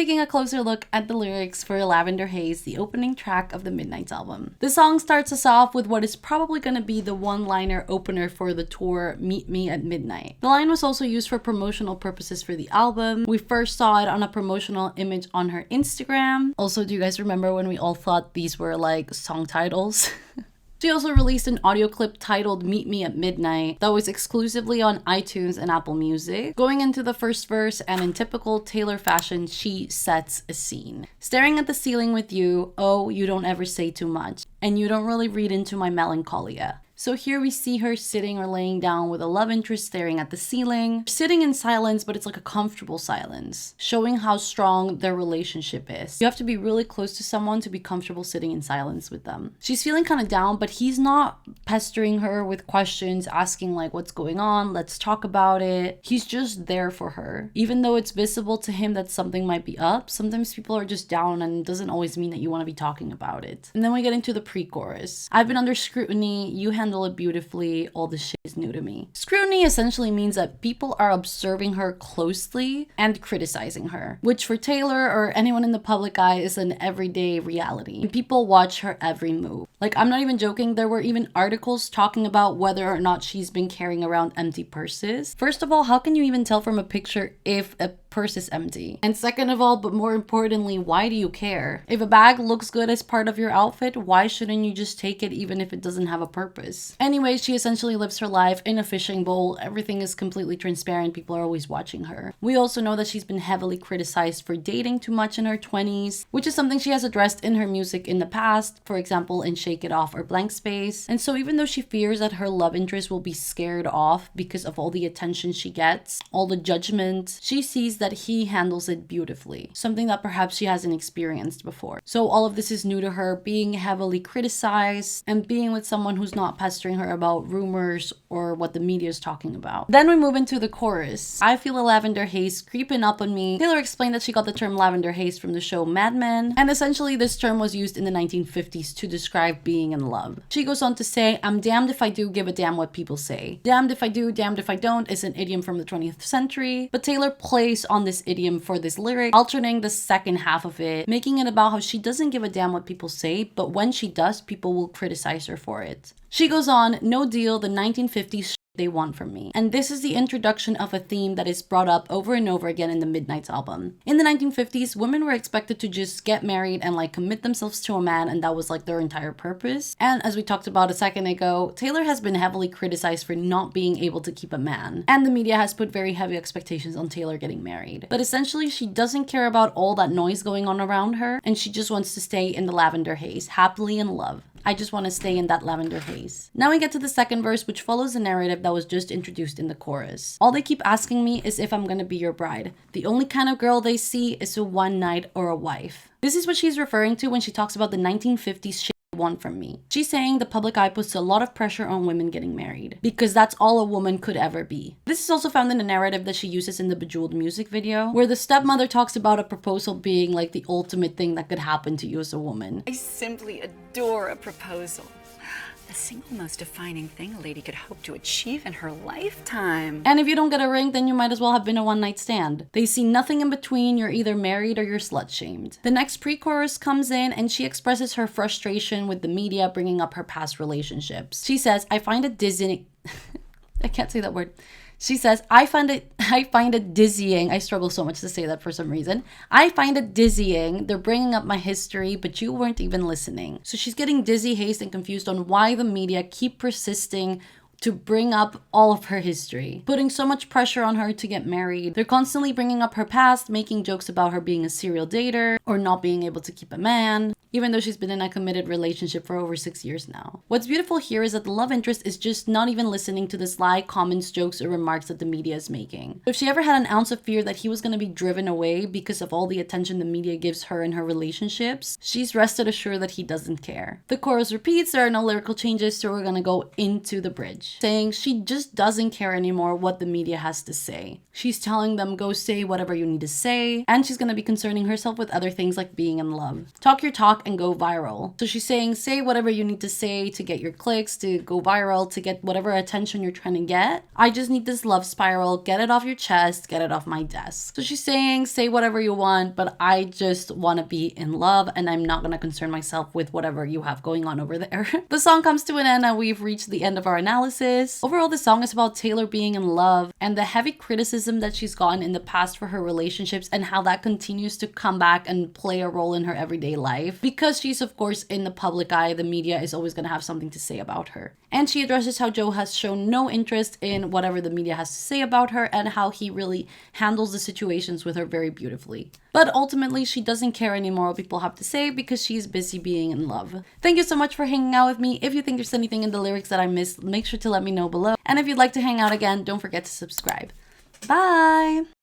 taking a closer look at the lyrics for Lavender Haze, the opening track of the Midnight's album. The song starts us off with what is probably going to be the one-liner opener for the tour, Meet Me at Midnight. The line was also used for promotional purposes for the album. We first saw it on a promotional image on her Instagram. Also, do you guys remember when we all thought these were like song titles? She also released an audio clip titled Meet Me at Midnight that was exclusively on iTunes and Apple Music. Going into the first verse, and in typical Taylor fashion, she sets a scene. Staring at the ceiling with you, oh, you don't ever say too much, and you don't really read into my melancholia. So here we see her sitting or laying down with a love interest staring at the ceiling, sitting in silence, but it's like a comfortable silence, showing how strong their relationship is. You have to be really close to someone to be comfortable sitting in silence with them. She's feeling kind of down, but he's not pestering her with questions, asking like, what's going on? Let's talk about it. He's just there for her. Even though it's visible to him that something might be up, sometimes people are just down and it doesn't always mean that you want to be talking about it. And then we get into the pre-chorus. I've been under scrutiny, you handle it beautifully, all this shit is new to me. Scrutiny essentially means that people are observing her closely and criticizing her, which for Taylor or anyone in the public eye is an everyday reality. And people watch her every move. Like, I'm not even joking, there were even articles talking about whether or not she's been carrying around empty purses. First of all, how can you even tell from a picture if a purse is empty? And second of all, but more importantly, why do you care? If a bag looks good as part of your outfit, why shouldn't you just take it even if it doesn't have a purpose? Anyway, she essentially lives her life in a fishing bowl. Everything is completely transparent. People are always watching her. We also know that she's been heavily criticized for dating too much in her 20s, which is something she has addressed in her music in the past, for example, in Shake It Off or Blank Space. And so even though she fears that her love interest will be scared off because of all the attention she gets, all the judgment, she sees that he handles it beautifully, something that perhaps she hasn't experienced before. So all of this is new to her, being heavily criticized and being with someone who's not pestering her about rumors or what the media is talking about. Then we move into the chorus. I feel a lavender haze creeping up on me. Taylor explained that she got the term lavender haze from the show Mad Men, and essentially this term was used in the 1950s to describe being in love. She goes on to say, I'm damned if I do give a damn what people say. Damned if I do, damned if I don't is an idiom from the 20th century, but Taylor plays on this idiom for this lyric, alternating the second half of it, making it about how she doesn't give a damn what people say, but when she does, people will criticize her for it. She goes on, no deal, the 1950s they want from me. And this is the introduction of a theme that is brought up over and over again in the Midnight's album. In the 1950s, women were expected to just get married and like commit themselves to a man, and that was like their entire purpose. And as we talked about a second ago, Taylor has been heavily criticized for not being able to keep a man. And the media has put very heavy expectations on Taylor getting married. But essentially, she doesn't care about all that noise going on around her, and she just wants to stay in the lavender haze, happily in love. I just want to stay in that lavender haze. Now we get to the second verse, which follows the narrative that was just introduced in the chorus. All they keep asking me is if I'm gonna be your bride. The only kind of girl they see is a one night or a wife. This is what she's referring to when she talks about the 1950s shit they want from me. She's saying the public eye puts a lot of pressure on women getting married because that's all a woman could ever be. This is also found in the narrative that she uses in the Bejeweled music video, where the stepmother talks about a proposal being like the ultimate thing that could happen to you as a woman. I simply adore a proposal. The single most defining thing a lady could hope to achieve in her lifetime. And if you don't get a ring, then you might as well have been a one-night stand. They see nothing in between. You're either married or you're slut-shamed. The next pre-chorus comes in and she expresses her frustration with the media bringing up her past relationships. She says, I find it dizzying. I can't say that word. She says, I find it dizzying. I struggle so much to say that for some reason. I find it dizzying. They're bringing up my history, but you weren't even listening. So she's getting dizzy, hazed, and confused on why the media keep persisting to bring up all of her history, putting so much pressure on her to get married. They're constantly bringing up her past, making jokes about her being a serial dater or not being able to keep a man, even though she's been in a committed relationship for over 6 years now. What's beautiful here is that the love interest is just not even listening to the sly comments, jokes, or remarks that the media is making. If she ever had an ounce of fear that he was going to be driven away because of all the attention the media gives her in her relationships, she's rested assured that he doesn't care. The chorus repeats, there are no lyrical changes, so we're going to go into the bridge. message, saying she just doesn't care anymore what the media has to say. She's telling them, go say whatever you need to say, and she's gonna be concerning herself with other things like being in love. Talk your talk and go viral. So she's saying, say whatever you need to say to get your clicks, to go viral, to get whatever attention you're trying to get. I just need this love spiral, get it off your chest, get it off my desk. So she's saying, say whatever you want, but I just want to be in love and I'm not going to concern myself with whatever you have going on over there. The song comes to an end and we've reached the end of our analysis. Overall, the song is about Taylor being in love and the heavy criticism that she's gotten in the past for her relationships and how that continues to come back and play a role in her everyday life. Because she's of course in the public eye, the media is always going to have something to say about her. And she addresses how Joe has shown no interest in whatever the media has to say about her and how he really handles the situations with her very beautifully. But ultimately, she doesn't care anymore what people have to say because she's busy being in love. Thank you so much for hanging out with me. If you think there's anything in the lyrics that I missed, make sure to let me know below. And if you'd like to hang out again, don't forget to subscribe. Bye!